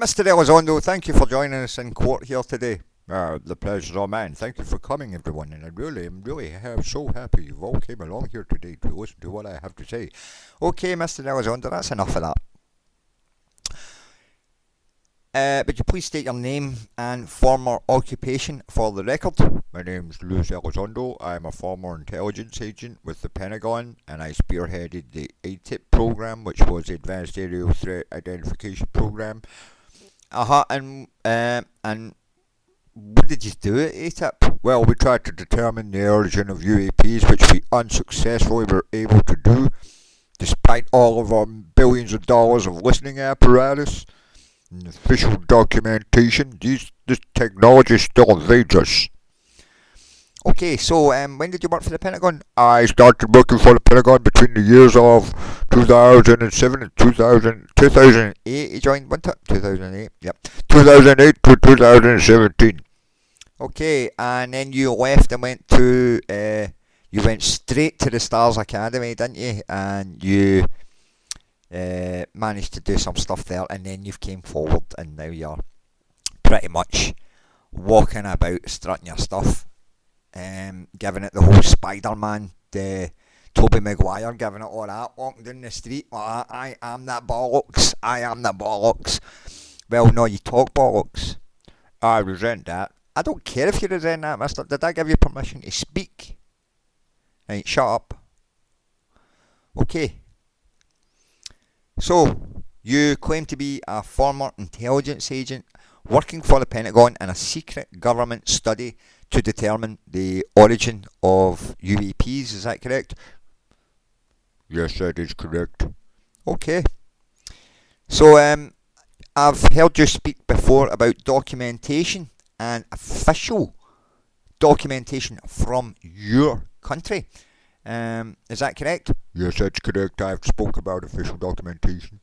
Mr. Elizondo, thank you for joining us in court here today. The pleasure's all mine. Thank you for coming, everyone, and I am really so happy you've all came along here today to listen to what I have to say. Okay, Mr. Elizondo, that's enough of that. Would you please state your name and former occupation for the record? My name's Luis Elizondo. I'm a former intelligence agent with the Pentagon, and I spearheaded the ATIP program, which was the Advanced Aerial Threat Identification Program. And what did you do at ATIP? Well, we tried to determine the origin of UAPs, which we unsuccessfully were able to do, despite all of our billions of dollars of listening apparatus and official documentation. This technology still evades us. Okay, so when did you work for the Pentagon? I started working for the Pentagon between the years of 2007 and 2008. You joined, wasn't it? 2008, yep. 2008 to 2017. Okay, and then you left and went to, you went straight to the Stars Academy, didn't you? And you managed to do some stuff there, and then you've came forward, and now you're pretty much walking about, strutting your stuff, giving it the whole Spider-Man, the Tobey Maguire, giving it all that, walking down the street, I am that bollocks, I am the bollocks. Well, no, you talk bollocks. I resent that. I don't care if you resent that, mister. Did I give you permission to speak? Right, shut up. Okay. So, you claim to be a former intelligence agent working for the Pentagon in a secret government study to determine the origin of UAPs, is that correct? Yes, that is correct. Okay. So, I've heard you speak before about documentation and official documentation from your country. Is that correct? Yes, that's correct. I've spoke about official documentation.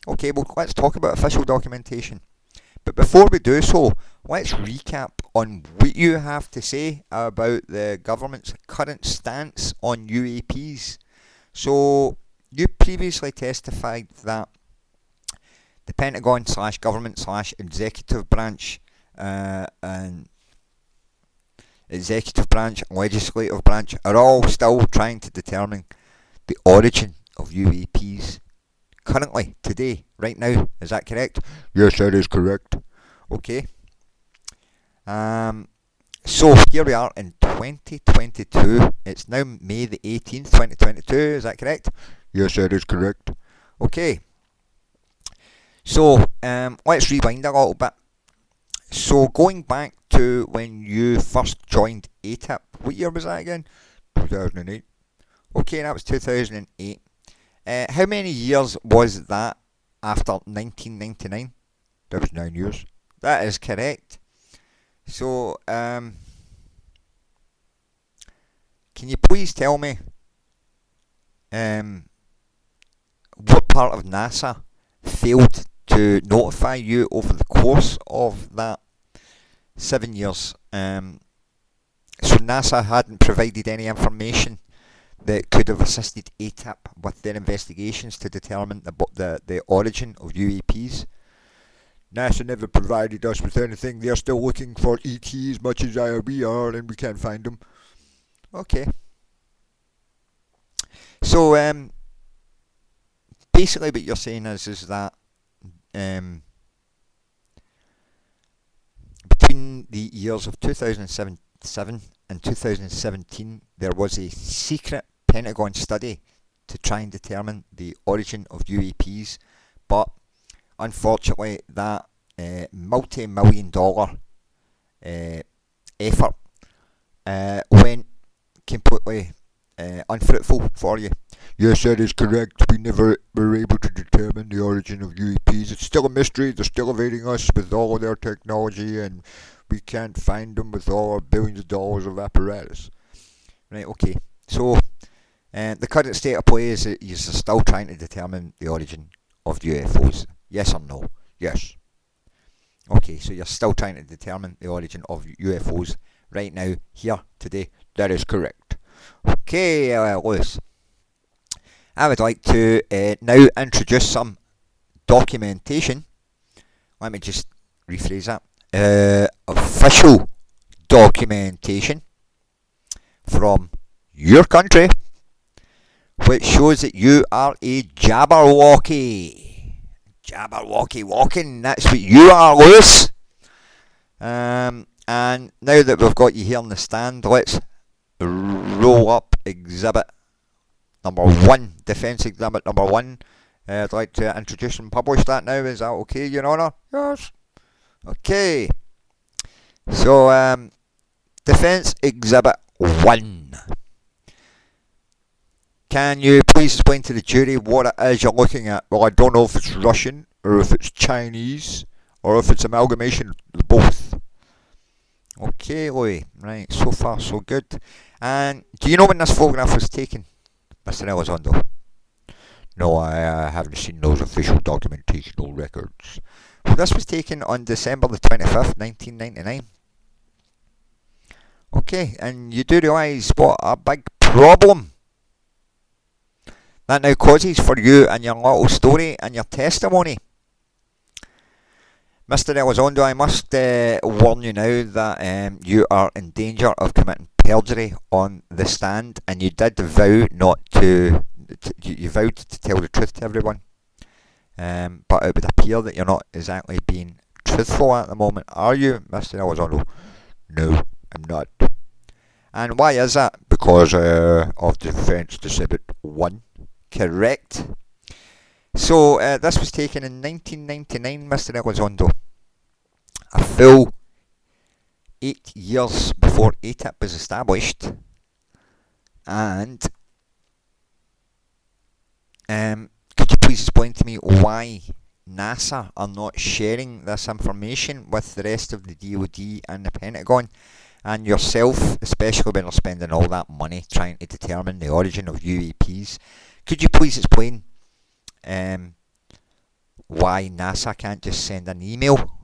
Okay, well, let's talk about official documentation. But before we do so, let's recap on what you have to say about the government's current stance on UAPs. So, you previously testified that the Pentagon / government / executive branch and executive branch and legislative branch are all still trying to determine the origin of UAPs currently, today, right now. Is that correct? Yes, that is correct. Okay. So here we are in 2022. It's now May the 18th, 2022. Is that correct? Yes, that is correct. Okay. So let's rewind a little bit. So going back to when you first joined ATIP, what year was that again? 2008. Okay, that was 2008. How many years was that after 1999? That was 9 years. That is correct. So, can you please tell me what part of NASA failed to notify you over the course of that 7 years? So NASA hadn't provided any information that could have assisted ATIP with their investigations to determine the origin of UAPs. NASA never provided us with anything. They're still looking for ET as much as we are, and we can't find them. Okay. So, basically what you're saying is that between the years of 2007 and 2017, there was a secret Pentagon study to try and determine the origin of UAPs, but unfortunately that multi-million dollar effort went completely unfruitful for you. Yes, that is correct. We never were able to determine the origin of UAPs. It's still a mystery. They're still evading us with all of their technology, and we can't find them with all our billions of dollars of apparatus. Right, okay. So, the current state of play is that you're still trying to determine the origin of UFOs. Yes or no? Yes. Okay, so you're still trying to determine the origin of UFOs right now, here, today. That is correct. Okay, Lewis. I would like to now introduce some documentation let me just rephrase that. Official documentation from your country, which shows that you are a Jabberwocky. Jabberwocky walking, that's what you are, Lewis. And now that we've got you here on the stand, let's roll up exhibit number 1, defence exhibit number 1. I'd like to introduce and publish that now. Is that okay, Your Honour? Yes. Okay. So, defence exhibit 1. Can you please explain to the jury what it is you're looking at? Well, I don't know if it's Russian, or if it's Chinese, or if it's amalgamation of both. Okay, Louis. Right, so far so good. And do you know when this photograph was taken, Mr. Elizondo? No, I haven't seen those official documentational records. Well, this was taken on December the 25th, 1999. Okay, and you do realise what a big problem that now causes for you and your little story and your testimony. Mr. Elizondo, I must warn you now that you are in danger of committing perjury on the stand, and you did vow not to, you vowed to tell the truth to everyone, but it would appear that you're not exactly being truthful at the moment, are you, Mr. Elizondo? No, I'm not. And why is that? Because of Defence Exhibit 1. Correct. So, this was taken in 1999, Mr. Elizondo. A full 8 years before ATIP was established. And could you please explain to me why NASA are not sharing this information with the rest of the DoD and the Pentagon, and yourself, especially when they're spending all that money trying to determine the origin of UAPs? Could you please explain why NASA can't just send an email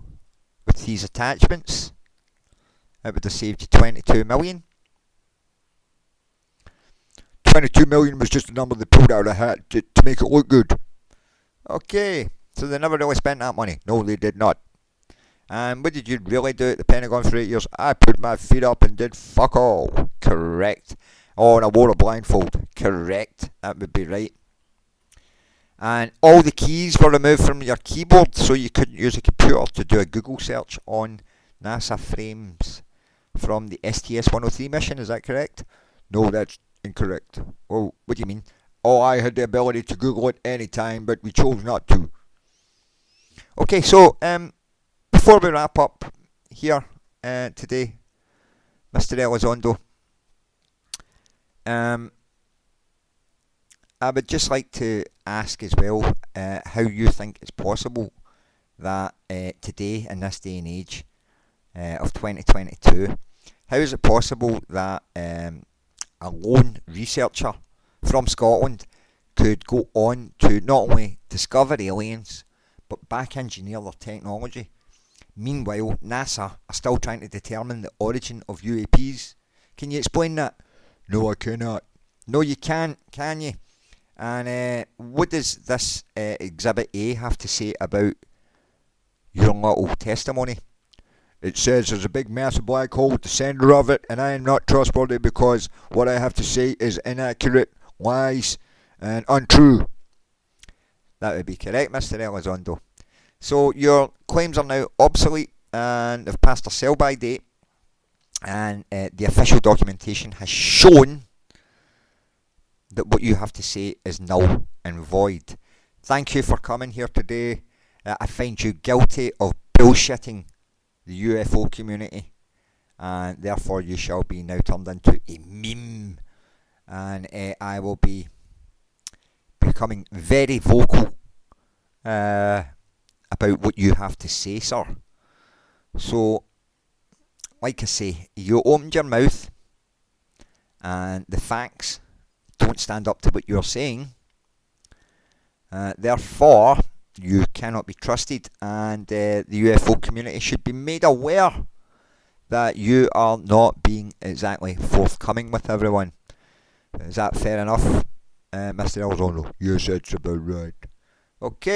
with these attachments? It would have saved you 22 million. 22 million was just a number they pulled out of a hat to make it look good. Okay, so they never really spent that money. No, they did not. And what did you really do at the Pentagon for 8 years? I put my feet up and did fuck all. Correct. Oh, and I wore a blindfold. Correct. That would be right. And all the keys were removed from your keyboard, so you couldn't use a computer to do a Google search on NASA frames from the STS-103 mission. Is that correct? No, that's incorrect. Oh, what do you mean? Oh, I had the ability to Google it any time, but we chose not to. Okay, so before we wrap up here today, Mr. Elizondo, I would just like to ask as well how you think it's possible that today, in this day and age of 2022, how is it possible that a lone researcher from Scotland could go on to not only discover aliens but back engineer their technology? Meanwhile, NASA are still trying to determine the origin of UAPs. Can you explain that? No, I cannot. No, you can't, can you? And what does this Exhibit A have to say about your little testimony? It says there's a big massive black hole at the centre of it, and I am not trustworthy because what I have to say is inaccurate, lies, and untrue. That would be correct, Mr. Elizondo. So your claims are now obsolete and have passed their sell-by date, and the official documentation has shown that what you have to say is null and void. Thank you for coming here today. I find you guilty of bullshitting the UFO community, and therefore you shall be now turned into a meme, and I will be becoming very vocal about what you have to say, sir. So, like I say, you opened your mouth and the facts don't stand up to what you're saying. Therefore, you cannot be trusted, and the UFO community should be made aware that you are not being exactly forthcoming with everyone. Is that fair enough, Mr. Elizondos? Yes, that's about right. Okay.